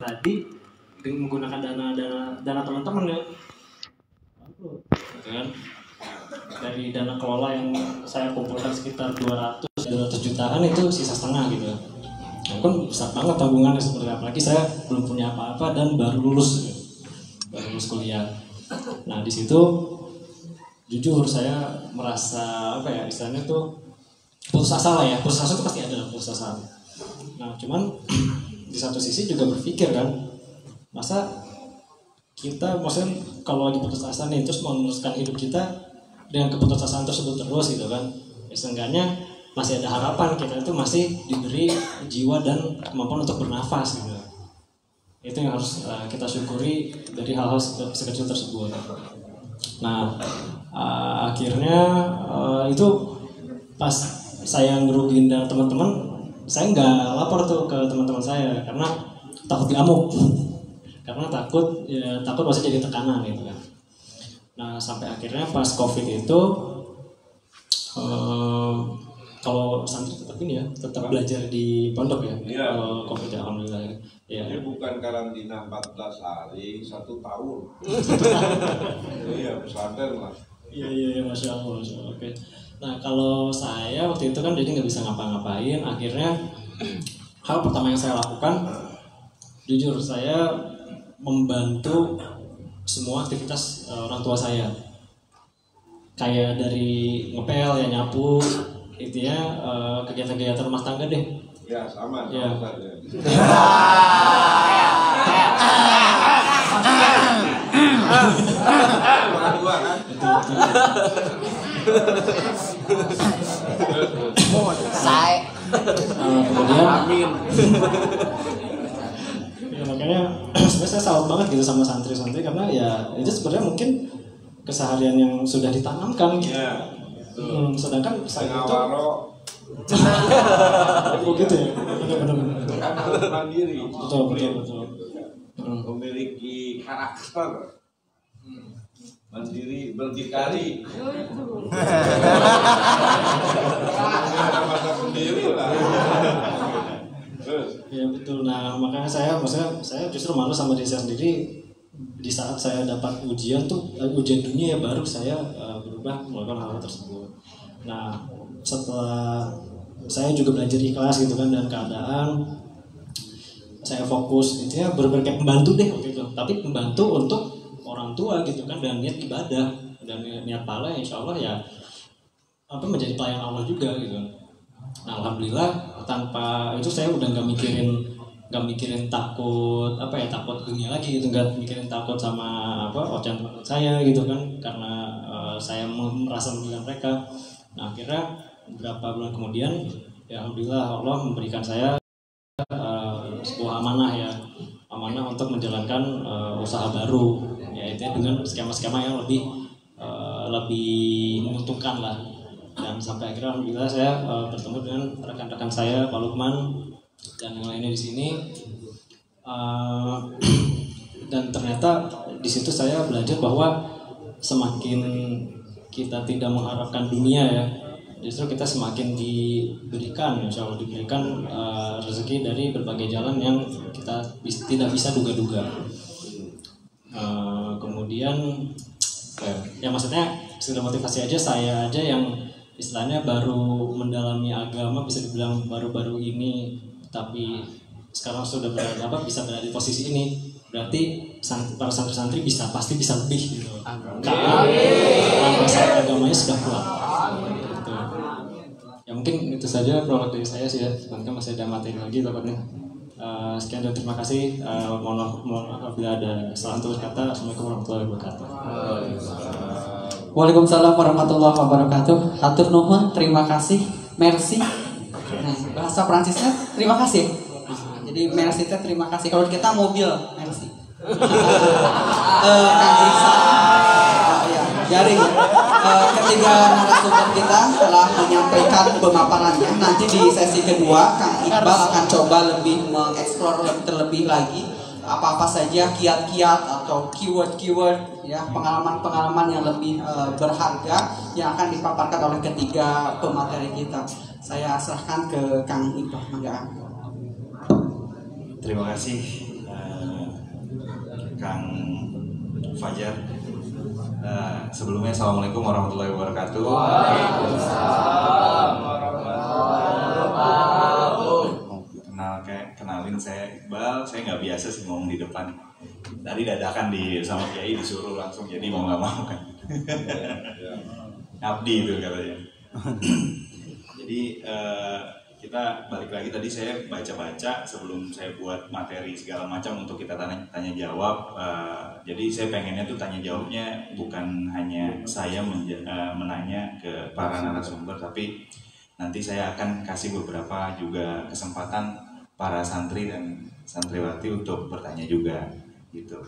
tadi dengan menggunakan dana teman-teman ya, kan? Dari dana kelola yang saya kumpulkan sekitar 200 jutaan itu sisa setengah gitu. Nah, kan besar banget tabungannya seperti apalagi saya belum punya apa-apa dan baru lulus kuliah. Nah di situ jujur saya merasa apa ya istilahnya tuh putus asa lah ya, putus asa itu pasti ada putus asa. Nah cuman di satu sisi juga berpikir kan, masa kita maksudnya kalau lagi putus asa nih terus meneruskan hidup kita dengan keputusasaan tersebut terus gitu kan, ya, seenggaknya masih ada harapan kita itu masih diberi jiwa dan kemampuan untuk bernafas gitu. Itu yang harus kita syukuri dari hal-hal sekecil tersebut. Nah akhirnya itu pas saya ngerugiin teman-teman, saya nggak lapor tuh ke teman-teman saya karena takut diamuk, karena takut masih jadi tekanan gitu kan. Nah sampai akhirnya pas COVID itu kalau santri tetap ini ya, tetap belajar di pondok ya. Iya. COVID ya, alhamdulillah ya. Ini bukan karantina 14 hari, 1 tahun. Iya, pesantren lah. Iya, masya Allah. Oke. Nah kalau saya waktu itu kan jadi nggak bisa ngapa-ngapain. Akhirnya hal pertama yang saya lakukan, jujur saya membantu semua aktivitas orang tua saya. Kayak dari ngepel ya, nyapu, itu ya, kegiatan-kegiatan rumah tangga deh. Ya sama Ya. saja. Dua kan? Kemudian ya, makanya sebenarnya saya salut banget gitu sama santri-santri karena ya itu sebenarnya mungkin keseharian yang sudah ditanamkan gitu. Ya. Sedangkan saya itu begitu ya, benar-benar kan harus mandiri. betul. Memiliki karakter. Mandiri berdikari. Ada masa sendiri lah. Ya betul. Nah makanya saya justru malu sama diri saya sendiri di saat saya dapat ujian dunia ya baru saya berubah melakukan hal tersebut. Nah setelah saya juga belajar ikhlas gitu kan dan keadaan, saya fokus itu ya benar-benar kayak pembantu deh waktu itu, tapi pembantu untuk orang tua gitu kan, dan niat ibadah dan niat pahala insya Allah ya menjadi pelayan Allah juga gitu. Nah alhamdulillah tanpa itu saya udah nggak mikirin takut takut dunia lagi gitu, nggak mikirin takut sama ocehan saya gitu kan, karena saya merasa merugikan mereka. Nah akhirnya beberapa bulan kemudian ya alhamdulillah Allah memberikan saya sebuah amanah untuk menjalankan usaha baru, yaitu dengan skema-skema yang lebih menguntungkan lah. Dan sampai akhirnya alhamdulillah saya bertemu dengan rekan-rekan saya Pak Lukman dan yang lainnya di sini, dan ternyata di situ saya belajar bahwa semakin kita tidak mengharapkan dunia ya, justru kita semakin diberikan, insya Allah diberikan rezeki dari berbagai jalan yang kita tidak bisa duga-duga. Kemudian ya maksudnya sudah motivasi aja, saya aja yang istilahnya baru mendalami agama bisa dibilang baru-baru ini, tapi sekarang sudah bisa berada di posisi ini, berarti para santri-santri pasti bisa lebih gitu. Karena landasan agamanya sudah kuat. Gitu. Ya mungkin itu saja prolog dari saya sih ya. Sebenarnya masih ada materi lagi takutnya. Sekian dan terima kasih. Mohon maaf bila ada salah satu kata. Assalamualaikum warahmatullahi wabarakatuh. Waalaikumsalam warahmatullahi wabarakatuh. Hatur nuhun, terima kasih, merci. Nah, bahasa Prancisnya terima kasih. Jadi merci itu terima kasih. Kalau kita mobil, merci. Kang Iksan, jaring. Ketiga narasumber kita telah menyampaikan pemaparannya. Nanti di sesi kedua, Kang Iqbal akan coba lebih mengeksplor terlebih lagi apa-apa saja kiat-kiat atau keyword-keyword ya, pengalaman-pengalaman yang lebih berharga yang akan dipaparkan oleh ketiga pemateri kita. Saya serahkan ke Kang Iqbal. Terima kasih Kang Fajar. Sebelumnya assalamualaikum warahmatullahi wabarakatuh. Waalaikumsalam warahmatullahi wabarakatuh. Kenalin saya Iqbal. Saya nggak biasa sih ngomong di depan. Tadi dadakan sama Kiai disuruh langsung, jadi mau nggak mau kan. Ngabdi itu katanya. Jadi kita balik lagi, tadi saya baca-baca sebelum saya buat materi segala macam untuk kita tanya jawab. Jadi saya pengennya tuh tanya jawabnya bukan hanya saya menanya ke para narasumber, tapi nanti saya akan kasih beberapa juga kesempatan para santri dan santriwati untuk bertanya juga gitu.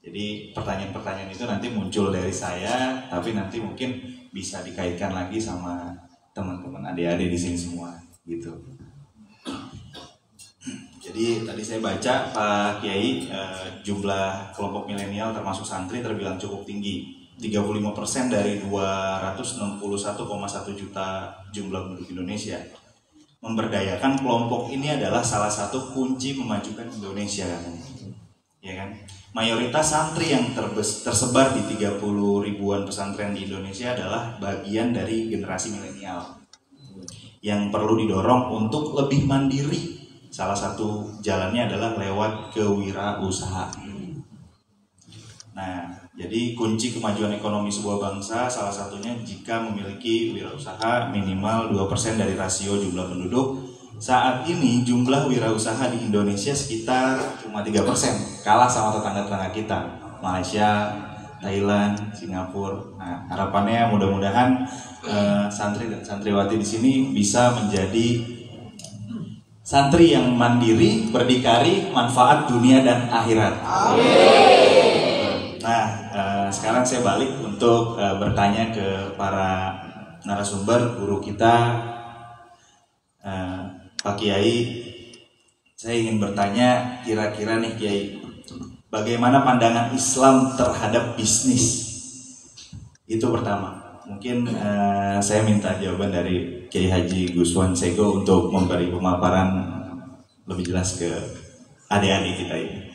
Jadi pertanyaan-pertanyaan itu nanti muncul dari saya, tapi nanti mungkin bisa dikaitkan lagi sama teman-teman adik-adik di sini semua gitu. Jadi tadi saya baca Pak Kiai, jumlah kelompok milenial termasuk santri terbilang cukup tinggi, 35% dari 261,1 juta jumlah penduduk Indonesia. Memberdayakan kelompok ini adalah salah satu kunci memajukan Indonesia katanya. Ya kan? Mayoritas santri yang tersebar di 30 ribuan pesantren di Indonesia adalah bagian dari generasi milenial yang perlu didorong untuk lebih mandiri. Salah satu jalannya adalah lewat kewirausahaan. Nah, jadi kunci kemajuan ekonomi sebuah bangsa salah satunya jika memiliki wirausaha minimal 2% dari rasio jumlah penduduk. Saat ini jumlah wirausaha di Indonesia sekitar cuma 3%, kalah sama tetangga-tetangga kita, Malaysia, Thailand, Singapura. Nah, harapannya mudah-mudahan santri dan santriwati di sini bisa menjadi santri yang mandiri, berdikari, manfaat dunia dan akhirat. Nah, sekarang saya balik untuk bertanya ke para narasumber, guru kita, Pak Kiai. Saya ingin bertanya, kira-kira nih Kiai, bagaimana pandangan Islam terhadap bisnis? Itu pertama. Mungkin saya minta jawaban dari Kiai Haji Guswan Sego untuk memberi pemaparan lebih jelas ke adik-adik kita ini.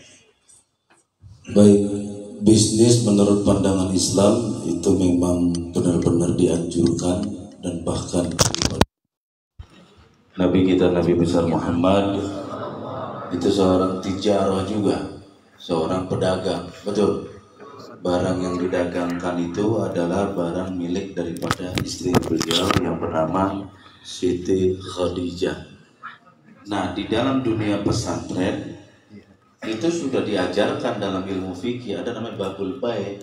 Baik, bisnis menurut pandangan Islam itu memang benar-benar dianjurkan dan bahkan Nabi kita, Nabi besar Muhammad itu seorang tijarah juga, seorang pedagang, betul. Barang yang didagangkan itu adalah barang milik daripada istri beliau yang bernama Siti Khadijah. Nah, di dalam dunia pesantren itu sudah diajarkan dalam ilmu fikih, ada namanya babul bai,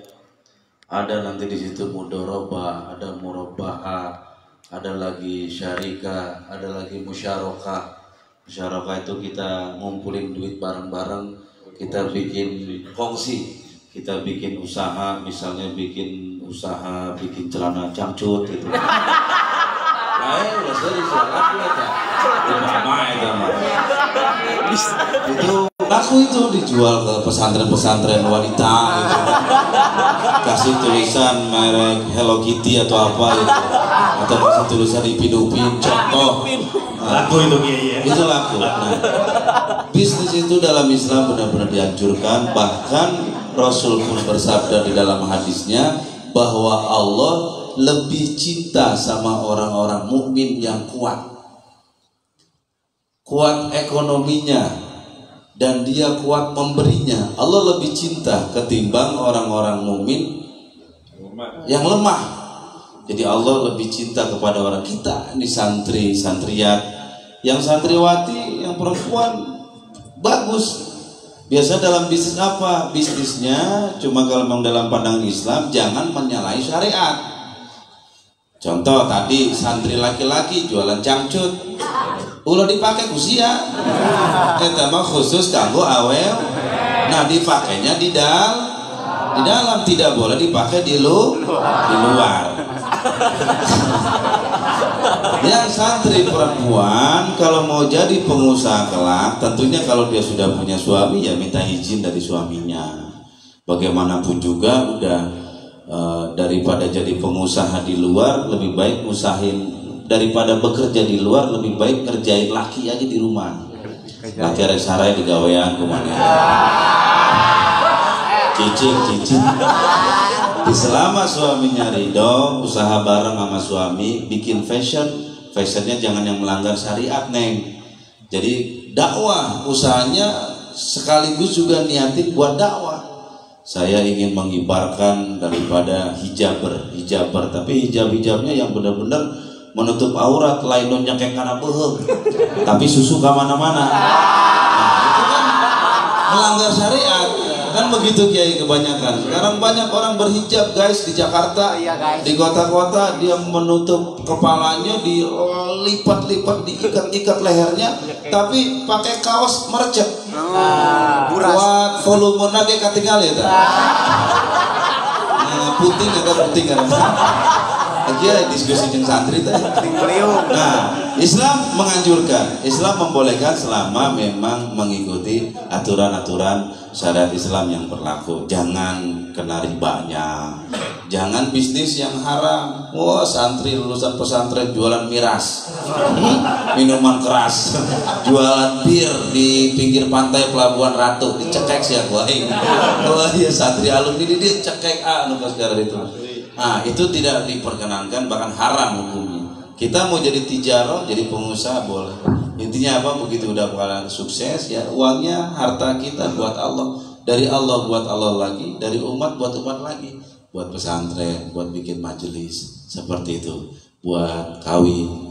ada nanti di situ mudharabah, ada murabaha, ada lagi syarikah, ada lagi musyarakah. Musyarakah itu kita ngumpulin duit bareng-bareng, kita bikin kongsi. Kita bikin usaha, misalnya bikin usaha bikin celana cangcut gitu. Udah serius ya, laku itu laku itu dijual ke pesantren-pesantren wanita gitu. Kasih tulisan merek Hello Kitty atau apa gitu. Atau kasih tulisan Ipin Upin, contoh. Laku itu Kiai ya. Itu laku. Nah, bisnis itu dalam Islam benar-benar dianjurkan, bahkan Rasul pun bersabda di dalam hadisnya bahwa Allah lebih cinta sama orang-orang mukmin yang kuat ekonominya dan dia kuat memberinya. Allah lebih cinta ketimbang orang-orang mukmin yang lemah. Jadi Allah lebih cinta kepada orang kita, ini santri, santriat, yang santriwati, yang perempuan bagus. Biasa dalam bisnis apa? Bisnisnya cuma kalau memang dalam pandangan Islam jangan menyalahi syariat. Contoh tadi santri laki-laki jualan cangcut, ulah dipakai kusia, kita mah khusus kanggo awel. Nah dipakainya di dalam, tidak boleh dipakai di luar. Yang santri perempuan kalau mau jadi pengusaha kelak, tentunya kalau dia sudah punya suami ya minta izin dari suaminya. Bagaimanapun juga udah daripada jadi pengusaha di luar lebih baik usahain, daripada bekerja di luar lebih baik kerjain laki aja di rumah. Laki rek sarai di gawean kemana. Cicing. Selama suaminya ridho, usaha bareng sama suami, bikin fashionnya jangan yang melanggar syariat, Neng. Jadi dakwah, usahanya sekaligus juga niatin buat dakwah. Saya ingin mengibarkan daripada hijaber, tapi hijabnya yang benar-benar menutup aurat, lain kayak karena beheng, tapi susu ke mana-mana. Nah, itu kan melanggar syariat. Kan begitu Kiai kebanyakan. Sekarang banyak orang berhijab guys di Jakarta, di kota-kota dia menutup kepalanya, dilipat-lipat, diikat-ikat lehernya, tapi pakai kaos merecet. Buat volume nage katingal ya. Puting kan. Aja diskusi dengan santri tadi. Nah, Islam menganjurkan, Islam membolehkan selama memang mengikuti aturan-aturan syariat Islam yang berlaku. Jangan kena ribanya, jangan bisnis yang haram. Wah, santri lulusan pesantren jualan miras, minuman keras, jualan bir di pinggir pantai Pelabuhan Ratu, dicekek sih aku. Wah, ya santri alumni dia cekek sekarang itu. Nah, itu tidak diperkenankan, bahkan haram hukumnya. Kita mau jadi tijaro, jadi pengusaha boleh. Intinya apa? Begitu udah sukses ya, uangnya, harta kita buat Allah, dari Allah buat Allah lagi, dari umat buat umat lagi, buat pesantren, buat bikin majelis seperti itu, buat kawin,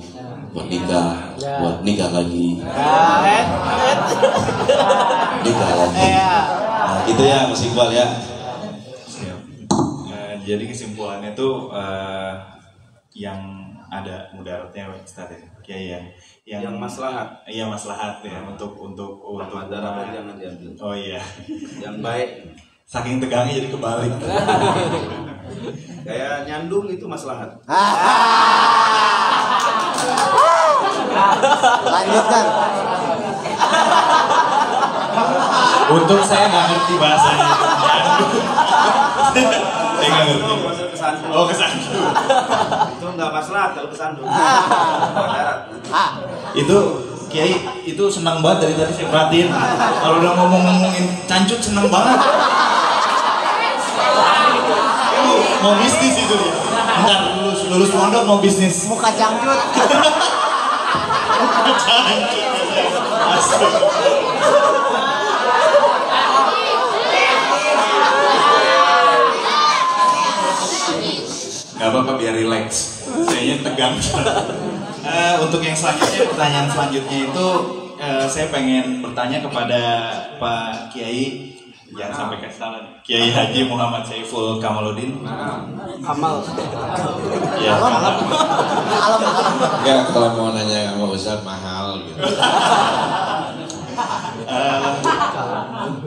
buat nikah, buat nikah lagi, nikah lagi. Nah, gitu ya Mas Iqbal ya. Jadi kesimpulannya tuh yang ada mudaratnya Ustaz ya, Kiai ya. Yang maslahat. Iya maslahat ya untuk Mudarat jangan diambil. Oh iya. Yang baik. Saking tegangnya jadi kebalik. Kayak nyandung itu maslahat. Lanjutkan. Untuk saya nggak ngerti bahasanya. Saya nggak ngerti. Oh kesandung. Itu nggak maslahat kalau kesandung. Itu Kiai itu senang banget dari tadi saya perhatiin. Kalau udah ngomongin cancut senang banget. Mau bisnis itu dia. Bentar lulus pondok mau bisnis. Muka cangcut. Gak apa-apa biar relax. Kayaknya tegang. Untuk yang selanjutnya, pertanyaan selanjutnya itu saya pengen bertanya kepada Pak Kiai, jangan sampai kasih salah, Kiai Haji Muhammad Saiful Kamaluddin. Kamal. Ya. Enggak, kalau mau nanya sama Ustaz mahal gitu.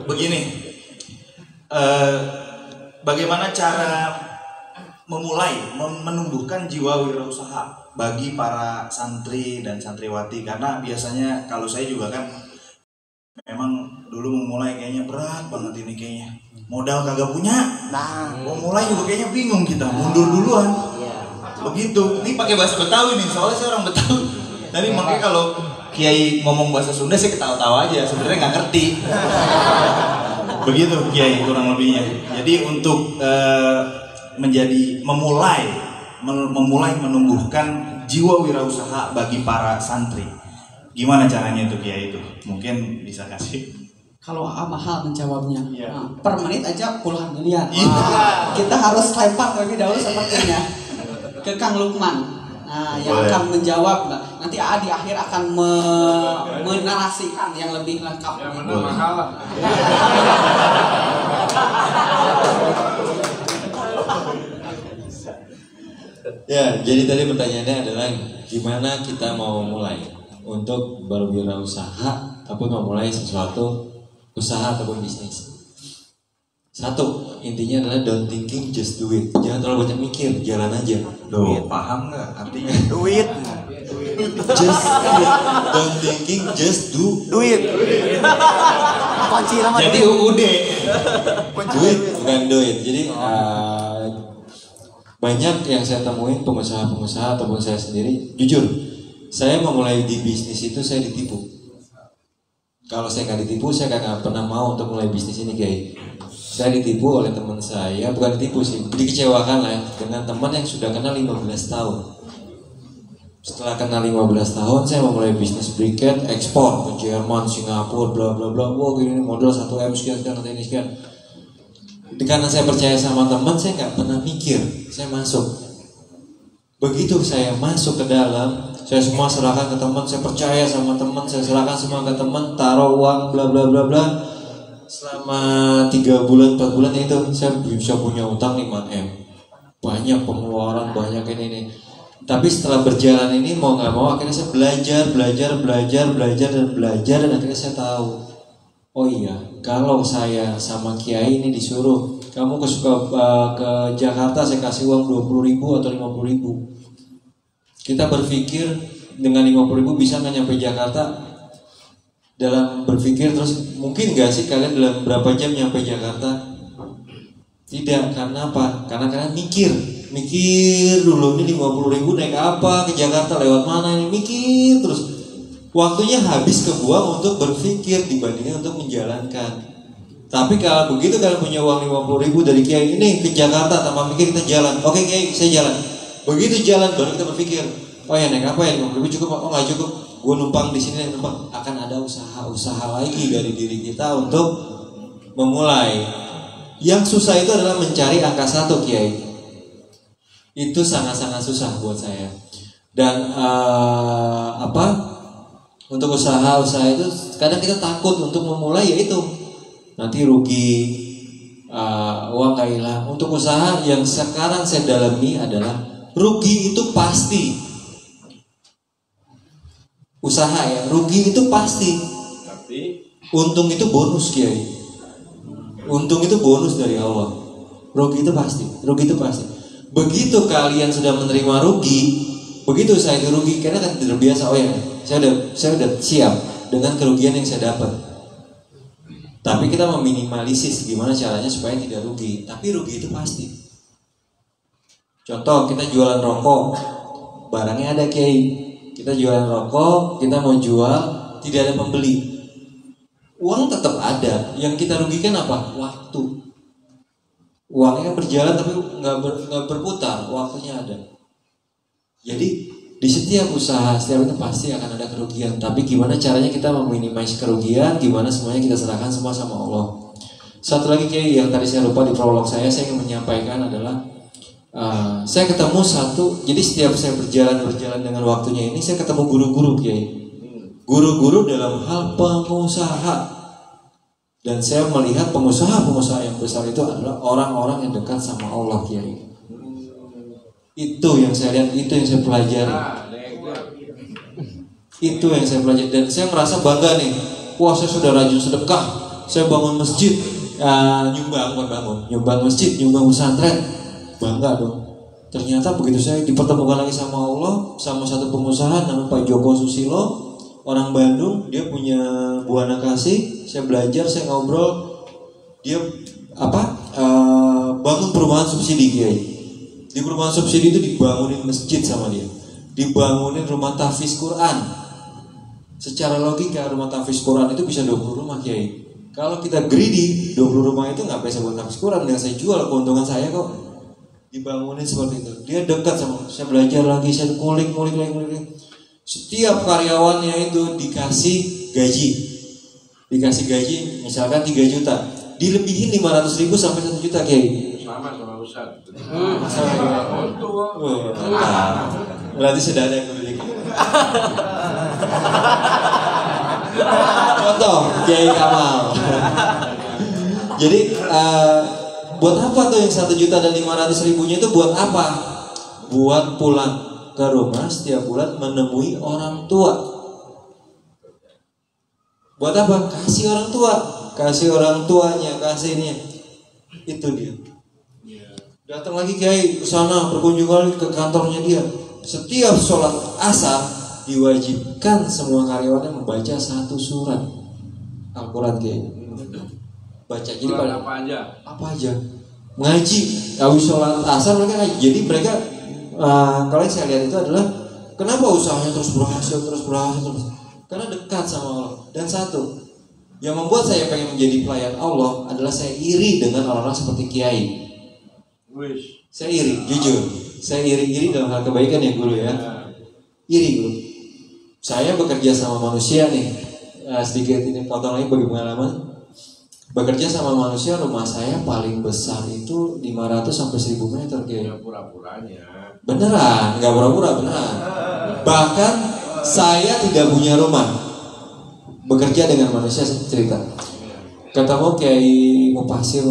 Begini, bagaimana cara memulai menumbuhkan jiwa wirausaha bagi para santri dan santriwati, karena biasanya kalau saya juga kan memang dulu memulai kayaknya berat banget ini kayaknya, modal kagak punya, mau mulai juga kayaknya bingung kita, mundur duluan, begitu. Ini pakai bahasa Betawi nih, soalnya saya orang Betawi. Tadi makanya kalau Kiai ngomong bahasa Sunda saya ketawa-tawa aja, sebenarnya nggak ngerti. Begitu Kiai kurang lebihnya. Jadi untuk memulai menumbuhkan jiwa wirausaha bagi para santri. Gimana caranya itu Kiai itu? Mungkin bisa kasih. Kalau mahal menjawabnya, Iya. nah, per menit aja puluhan miliar. Iya. Kita harus lempar terlebih dahulu sepertinya ke Kang Lukman. Nah, yang Boleh. akan menjawab, nanti di akhir akan menarasikan yang lebih lengkap. Ya, jadi tadi pertanyaannya adalah gimana kita mau mulai untuk berwirausaha ataupun memulai sesuatu usaha ataupun bisnis. Satu, intinya adalah don't thinking, just do it. Jangan terlalu banyak mikir, jalan aja. Duh, paham nggak artinya? Duit. Just don't thinking, just do Duit. Kunci nama Jadi duit. UUD. do it, bukan do it. Jadi banyak yang saya temuin pengusaha-pengusaha ataupun saya sendiri, jujur, saya memulai di bisnis itu saya ditipu. Kalau saya nggak ditipu, saya nggak pernah mau untuk mulai bisnis ini, Kiai. Saya ditipu oleh teman saya, bukan ditipu sih, dikecewakan lah ya, dengan teman yang sudah kenal 15 tahun. Setelah kenal 15 tahun, saya memulai bisnis briket, ekspor ke Jerman, Singapura, bla bla bla. Wah gini modal 1M sekian ini sekian. Karena saya percaya sama teman, saya nggak pernah mikir, saya masuk. Begitu saya masuk ke dalam, saya semua serahkan ke teman, saya percaya sama teman, saya serahkan semua ke teman, taruh uang, bla bla bla bla. Selama 3 bulan, 4 bulan itu, saya bisa punya utang 5M. Banyak pengeluaran, banyak ini. Tapi setelah berjalan ini mau nggak mau akhirnya saya belajar dan akhirnya saya tahu, oh iya, kalau saya sama Kiai ini disuruh kamu ke Jakarta saya kasih uang 20.000 atau 50.000, kita berpikir dengan 50.000 bisa nggak nyampe Jakarta. Dalam berpikir terus mungkin nggak sih kalian dalam berapa jam nyampe Jakarta? Tidak, karena apa? Karena kalian mikir dulu ini 50.000 naik apa ke Jakarta, lewat mana ini, mikir terus. Waktunya habis kebuang untuk berpikir dibandingkan untuk menjalankan. Tapi kalau begitu kalian punya uang 50.000 dari Kiai ini ke Jakarta tanpa mikir, kita jalan. Oke Kiai, saya jalan. Begitu jalan baru kita berpikir, oh ya naik apa ya, 50.000 cukup? Oh nggak cukup, gue numpang di sini, numpang. Akan ada usaha lagi dari diri kita untuk memulai. Yang susah itu adalah mencari angka 1 Kiai. Itu sangat-sangat susah buat saya. Dan untuk usaha itu kadang kita takut untuk memulai, yaitu nanti rugi, uang gak hilang. Untuk usaha yang sekarang saya dalami adalah rugi itu pasti. Usaha ya, rugi itu pasti. Tapi untung itu bonus Kiai. Untung itu bonus dari Allah. Rugi itu pasti. Begitu kalian sudah menerima rugi, begitu saya itu rugi, karena kan terbiasa, oh ya, saya udah siap dengan kerugian yang saya dapat. Tapi kita meminimalisir gimana caranya supaya tidak rugi. Tapi rugi itu pasti. Contoh, kita jualan rokok, barangnya ada Kiai. Kita jualan rokok, kita mau jual, tidak ada pembeli. Uang tetap ada, yang kita rugikan apa? Waktu. Uangnya berjalan tapi nggak berputar, waktunya ada. Jadi di setiap usaha, setiap itu pasti akan ada kerugian. Tapi gimana caranya kita meminimasi kerugian? Gimana semuanya kita serahkan semua sama Allah. Satu lagi Kiai yang tadi saya lupa di prolog saya ingin menyampaikan adalah saya ketemu jadi setiap saya berjalan dengan waktunya ini, saya ketemu guru-guru Kiai. Guru-guru dalam hal pengusaha. Dan saya melihat pengusaha yang besar itu adalah orang-orang yang dekat sama Allah Kiai. Itu yang saya lihat, itu yang saya pelajari. Itu yang saya pelajari. Dan saya merasa bangga nih. Wah, saya sudah rajin sedekah, saya bangun masjid, nyumbang masjid, nyumbang pesantren, bangga dong. Ternyata begitu saya dipertemukan lagi sama Allah, sama satu pengusaha namanya Pak Joko Susilo, orang Bandung, dia punya Buana Kasih. Saya belajar, saya ngobrol, dia bangun perumahan subsidi Kiai. Di perumahan subsidi itu dibangunin masjid sama dia, dibangunin rumah tahfiz Quran. Secara logika rumah tahfiz Quran itu bisa 20 rumah Kiai. Kalau kita greedy, 20 rumah itu nggak bisa buat tahfiz Quran, yang saya jual keuntungan saya kok. Dibangunin seperti itu. Dia dekat sama saya, belajar lagi, saya kulik. Setiap karyawannya itu dikasih gaji misalkan 3 juta, dilebihin 500.000 sampai 1 juta Kiai. sama Ustaz. Berarti sudah ada yang memiliki. Contoh Kiai Kamal. Jadi buat apa tuh yang 1 juta dan 500.000-nya itu buat apa? Buat pulang ke rumah setiap bulan menemui orang tua. Buat apa? Kasih orang tua, kasih orang tuanya, kasih ini. Itu dia. Datang lagi Kiai ke sana, berkunjung lagi ke kantornya dia. Setiap sholat asar diwajibkan semua karyawannya membaca 1 surat Al-Quran Kiai. Baca jadi pada apa aja ngaji. Habis sholat asar mereka ngaji. Jadi mereka kalau yang saya lihat itu adalah kenapa usahanya terus berhasil. Karena dekat sama Allah. Dan satu, Yang membuat saya pengen menjadi pelayan Allah adalah saya iri dengan orang-orang seperti kiai. Saya iri, jujur. Saya iri dalam hal kebaikan ya guru ya. Iri guru. Saya bekerja sama manusia nih. Sedikit ini potong lagi bagi pengalaman. Bekerja sama manusia, rumah saya paling besar itu 500 sampai 1000 meter kayak. Pura-puranya. Beneran, nggak pura-pura, beneran. Bahkan saya tidak punya rumah. Bekerja dengan manusia cerita. Ketemu Kiai Mufasir,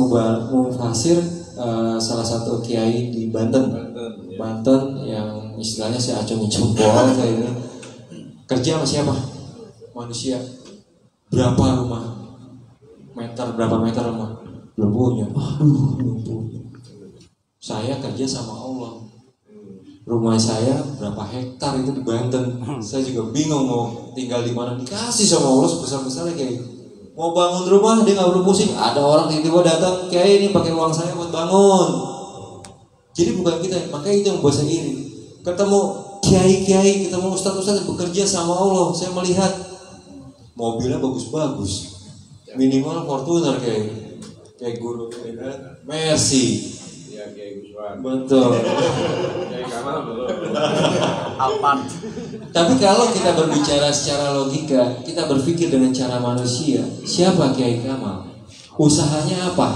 salah satu kiai di Banten. Banten yang istilahnya saya acungi jempol saya ini. Kerja sama siapa? Manusia. Berapa rumah? Berapa meter rumah? Belum punya. Aduh, belum punya. Saya kerja sama Allah. Rumah saya berapa hektar itu di Banten. Saya juga bingung mau tinggal di mana. Dikasih sama Allah sebesar-besarnya kayak mau bangun rumah dia nggak perlu pusing. Ada orang tiba-tiba datang, kayak ini pakai uang saya buat bangun. Jadi bukan kita, makanya itu yang membuat saya iri. Ketemu kiai-kiai, ketemu ustaz-ustaz bekerja sama Allah. Saya melihat mobilnya bagus-bagus. Minimal Fortuner kayak guru ya kan? Mercy. Ya kayak Guswan. Betul. Kayak Kamal belum. Alphard. Tapi kalau kita berbicara secara logika, kita berpikir dengan cara manusia, siapa Kiai Kamal? Usahanya apa?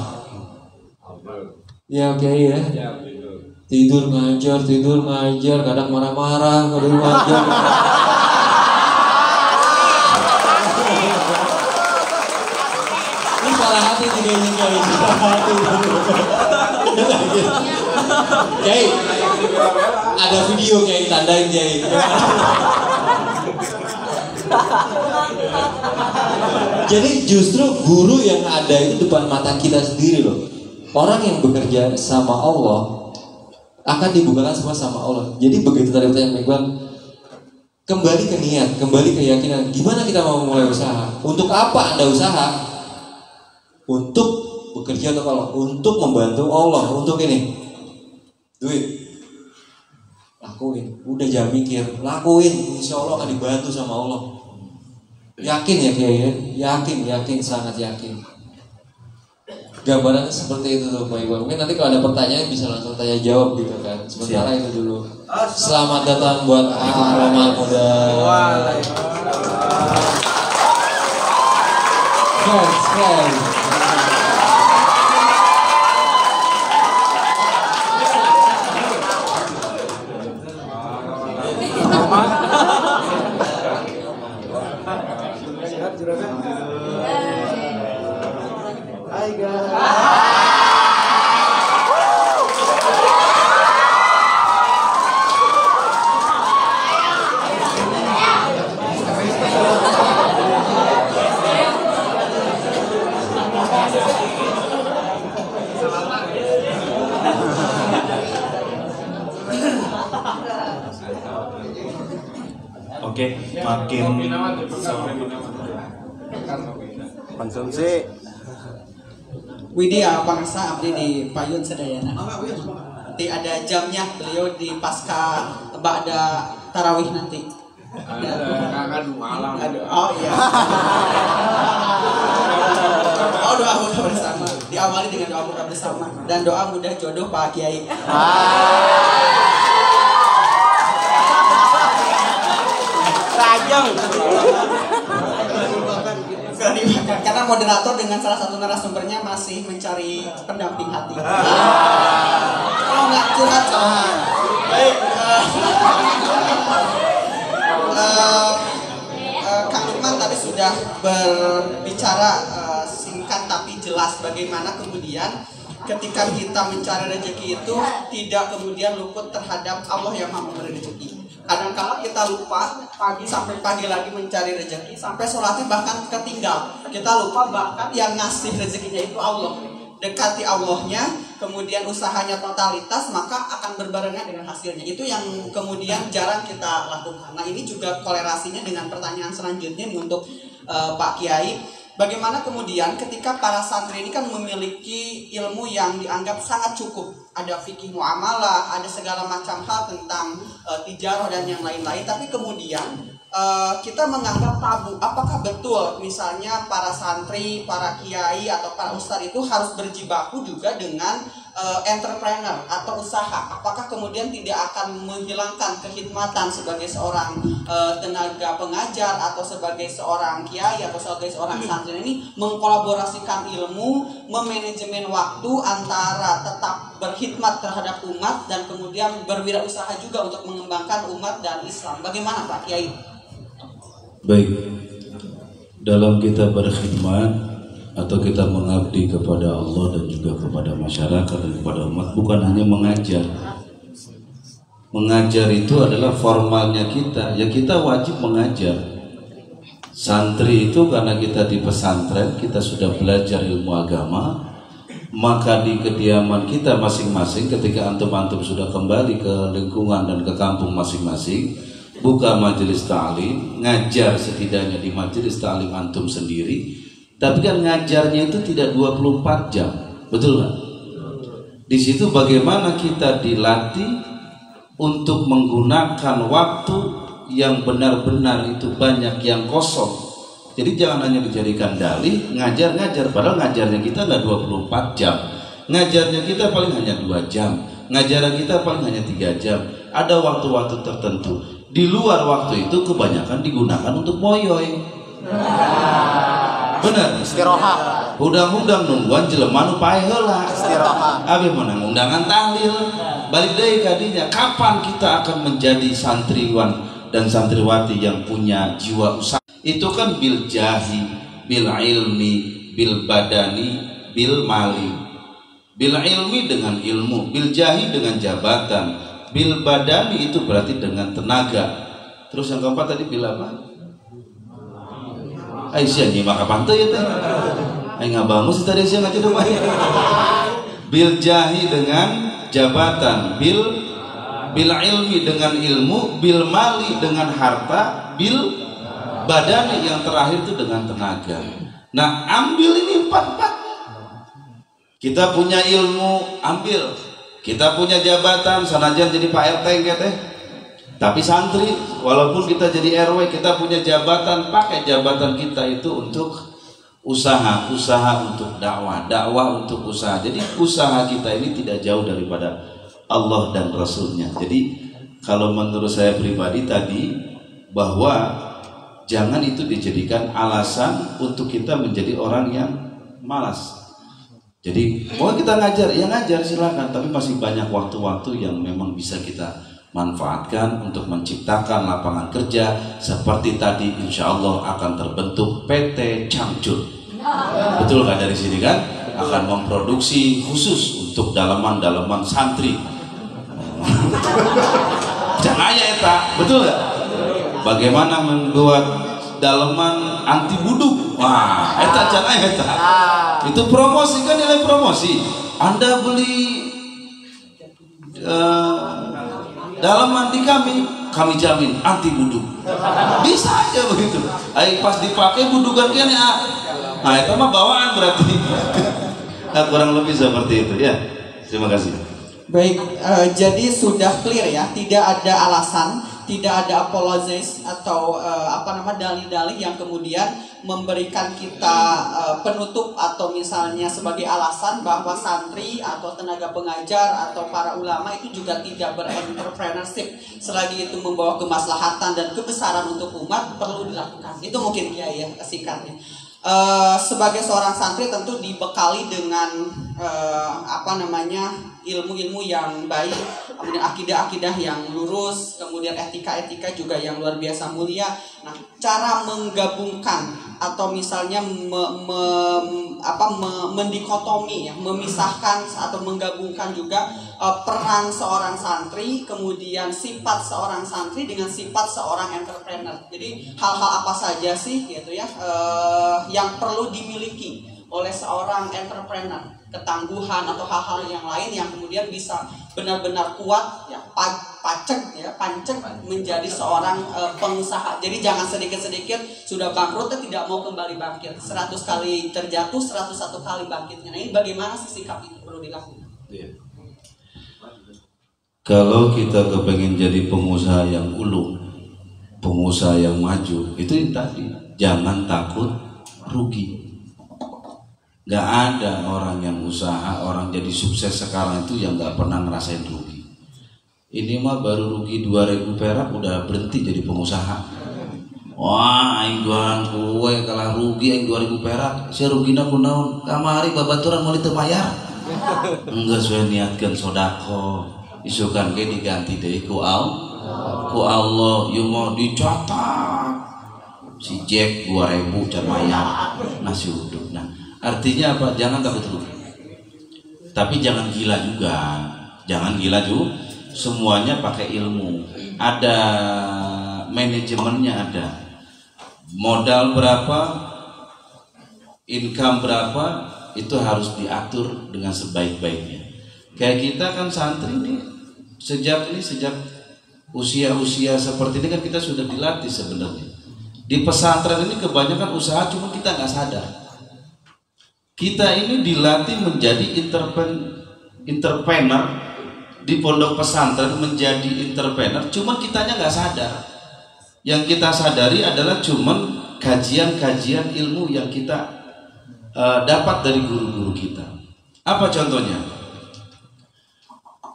Ya Kiai ya. Ya betul. Tidur ngajar, kadang marah-marah, kadang ngajar. Ini salah hati nih kayaknya Kiai. Salah hati. Kiai, ada video Kiai, tandain Kiai. Jadi justru guru yang ada itu depan mata kita sendiri loh. Orang yang bekerja sama Allah akan dibukakan semua sama Allah. Jadi begitu tadi pertanyaan Iqbal, kembali ke niat, kembali ke keyakinan. Gimana kita mau mulai usaha? Untuk apa Anda usaha? Untuk bekerja untuk Allah, untuk membantu Allah, untuk ini duit. Lakuin, udah jangan mikir, lakuin, insya Allah akan dibantu sama Allah. Yakin ya Kiai, yakin, sangat yakin. Gambarannya seperti itu tuh Pak Iqbal. Mungkin nanti kalau ada pertanyaan bisa langsung tanya jawab gitu kan. Sementara itu dulu. Selamat datang buat Roma Muda. Friends. Oke, makin Konsumsi. Widya Pangsa abdi di Payun Sedayana. Nanti ada jamnya beliau di pasca ba'da tarawih nanti. Kan malam. Oh iya. Oh doa buka bersama. Diawali dengan doa buka bersama dan doa mudah jodoh Pak Kiai. Rajang. Karena moderator dengan salah satu narasumbernya masih mencari pendamping hati. Kalau nggak curhat baik. Kang Lukman tadi sudah berbicara singkat tapi jelas bagaimana kemudian ketika kita mencari rezeki itu tidak kemudian luput terhadap Allah yang Maha memberi rezeki. Kadang-kala kita lupa pagi sampai pagi lagi mencari rezeki sampai sholatnya bahkan ketinggal. Kita lupa bahkan yang ngasih rezekinya itu Allah. Dekati Allahnya, kemudian usahanya totalitas, maka akan berbarengan dengan hasilnya. Itu yang kemudian jarang kita lakukan. Nah ini juga kolerasinya dengan pertanyaan selanjutnya nih untuk Pak Kiai. Bagaimana kemudian ketika para santri ini kan memiliki ilmu yang dianggap sangat cukup. Ada fikih muamalah, ada segala macam hal tentang tijarah dan yang lain-lain. Tapi kemudian kita menganggap tabu. Apakah betul misalnya para santri, para kiai atau para ustadz itu harus berjibaku juga dengan entrepreneur atau usaha? Apakah kemudian tidak akan menghilangkan kekhidmatan sebagai seorang tenaga pengajar atau sebagai seorang kiai atau sebagai seorang santri ini mengkolaborasikan ilmu, memanajemen waktu antara tetap berkhidmat terhadap umat dan kemudian berwirausaha juga untuk mengembangkan umat dan Islam? Bagaimana Pak Kiai? Baik, dalam kita berkhidmat atau kita mengabdi kepada Allah dan juga kepada masyarakat dan kepada umat, bukan hanya mengajar. Mengajar itu adalah formalnya kita, ya kita wajib mengajar. Santri itu karena kita di pesantren, kita sudah belajar ilmu agama, maka di kediaman kita masing-masing ketika antum-antum sudah kembali ke lingkungan dan ke kampung masing-masing, buka majelis ta'lim, ngajar setidaknya di majelis ta'lim antum sendiri. Tapi kan ngajarnya itu tidak 24 jam, betul nggak? Di situ bagaimana kita dilatih untuk menggunakan waktu yang benar-benar itu banyak yang kosong. Jadi jangan hanya dijadikan dalih ngajar-ngajar, padahal ngajarnya kita nggak 24 jam. Ngajarnya kita paling hanya 2 jam, ngajaran kita paling hanya 3 jam. Ada waktu-waktu tertentu. Di luar waktu itu kebanyakan digunakan untuk moyoy. Benar. Istirahat. Hudang-hudang nungguan jelema nu pae heula. Istirahat. Abi menang undangan tahlil. Balik deui kadinya, kapan kita akan menjadi santriwan dan santriwati yang punya jiwa usaha? Itu kan bil jahi, bil ilmi, bil badani, bil mali. Bil ilmi dengan ilmu, bil jahi dengan jabatan, bil badani itu berarti dengan tenaga. Terus yang keempat tadi bil apa? Aisyah nyimak apa teh ya teh? Ai ngabangun sih tadi Aisyah ngaji dong. Bil jahi dengan jabatan, bil ilmi dengan ilmu, bil mali dengan harta, bil badani yang terakhir itu dengan tenaga. Nah, ambil ini empat-empatnya. Kita punya ilmu, ambil. Kita punya jabatan, sanajan jadi Pak RT teh. Tapi santri, walaupun kita jadi RW, kita punya jabatan, pakai jabatan kita itu untuk usaha untuk dakwah untuk usaha. Jadi usaha kita ini tidak jauh daripada Allah dan Rasulnya. Jadi kalau menurut saya pribadi tadi, bahwa jangan itu dijadikan alasan untuk kita menjadi orang yang malas. Jadi mau kita ngajar, ya ngajar silakan, tapi masih banyak waktu-waktu yang memang bisa kita manfaatkan untuk menciptakan lapangan kerja. Seperti tadi insya Allah akan terbentuk PT Cangcut. Betul kan, dari sini kan akan memproduksi khusus untuk dalaman-dalaman santri. Jangan ya eta, betul gak? Bagaimana membuat dalaman anti buduk? Wah, eta jangan eta. Itu promosi kan, nilai promosi. Anda beli dalaman di kami jamin anti buduk. Bisa aja begitu. Ayo pas dipakai budukan kan ya. Nah itu mah bawaan berarti. Nah, kurang lebih seperti itu ya. Terima kasih. Baik, jadi sudah clear ya, tidak ada alasan, tidak ada apologies atau dalih-dalih yang kemudian memberikan kita penutup atau misalnya sebagai alasan bahwa santri atau tenaga pengajar atau para ulama itu juga tidak berentrepreneurship selagi itu membawa kemaslahatan dan kebesaran untuk umat perlu dilakukan. Itu mungkin ya singkatnya. Sebagai seorang santri tentu dibekali dengan ilmu-ilmu yang baik, kemudian akidah-akidah yang lurus, kemudian etika-etika juga yang luar biasa mulia. Nah, cara menggabungkan atau misalnya mendikotomi ya, memisahkan atau menggabungkan juga peran seorang santri, kemudian sifat seorang santri dengan sifat seorang entrepreneur. Jadi hal-hal apa saja sih gitu ya yang perlu dimiliki oleh seorang entrepreneur, ketangguhan atau hal-hal yang lain yang kemudian bisa benar-benar kuat ya, pancek menjadi seorang pengusaha. Jadi jangan sedikit-sedikit sudah bangkrut tidak mau kembali bangkit. 100 kali terjatuh 101 kali bangkitnya. Nah, ini bagaimana sih sikap itu perlu dilakukan? Ya. Kalau kita kepengen jadi pengusaha yang ulung, pengusaha yang maju itu yang tadi, jangan takut rugi. Gak ada orang yang usaha, orang jadi sukses sekarang itu yang gak pernah ngerasain rugi. Ini mah baru rugi 2.000 perak udah berhenti jadi pengusaha. Wah, aing jualan kue kalah rugi aing 2.000 perak. Saya rugina kunaon? Kamari babaturan mau dibayar. Enggak sesuai niatkan sodako. Isukan ge diganti deui ku Allah, ieu mah dicatat. Si Jack 2.000 can mayar nasi uduk. Nah, artinya apa? Jangan takut rugi. Tapi jangan gila juga. Jangan gila juga. Semuanya pakai ilmu. Ada manajemennya ada. Modal berapa? Income berapa? Itu harus diatur dengan sebaik-baiknya. Kayak kita kan santri nih, sejak usia-usia seperti ini kan kita sudah dilatih sebenarnya. Di pesantren ini kebanyakan usaha cuma kita nggak sadar. Kita ini dilatih menjadi entrepreneur di pondok pesantren, menjadi entrepreneur, cuman kitanya nggak sadar. Yang kita sadari adalah cuman kajian-kajian ilmu yang kita dapat dari guru-guru kita. Apa contohnya?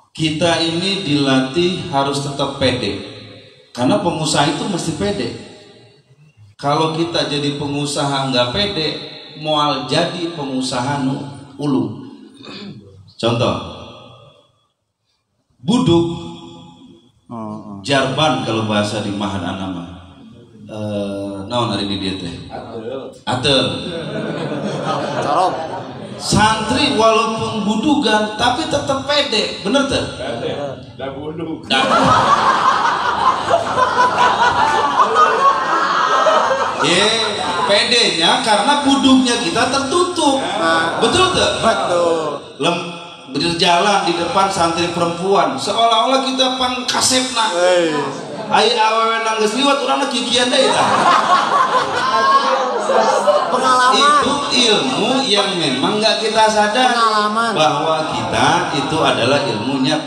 Kita ini dilatih harus tetap pede, karena pengusaha itu mesti pede. Kalau kita jadi pengusaha nggak pede, moal jadi pengusaha ulu. Contoh, buduk, jarban kalau bahasa di Mahan Anama, naon hari ini dia teh? Atel. Santri walaupun budugan tapi tetap pede, bener tuh? Pede, dah buduk. Pedenya karena buduknya kita tertutup, betul tuh? Betul. Berjalan di depan santri perempuan, seolah-olah kita pangkasepna. Ai awewe nanggeus liwat urangna kikian deui tah. Pengalaman. Itu ilmu yang memang nggak kita sadar Pengalaman. bahwa kita itu adalah ilmunya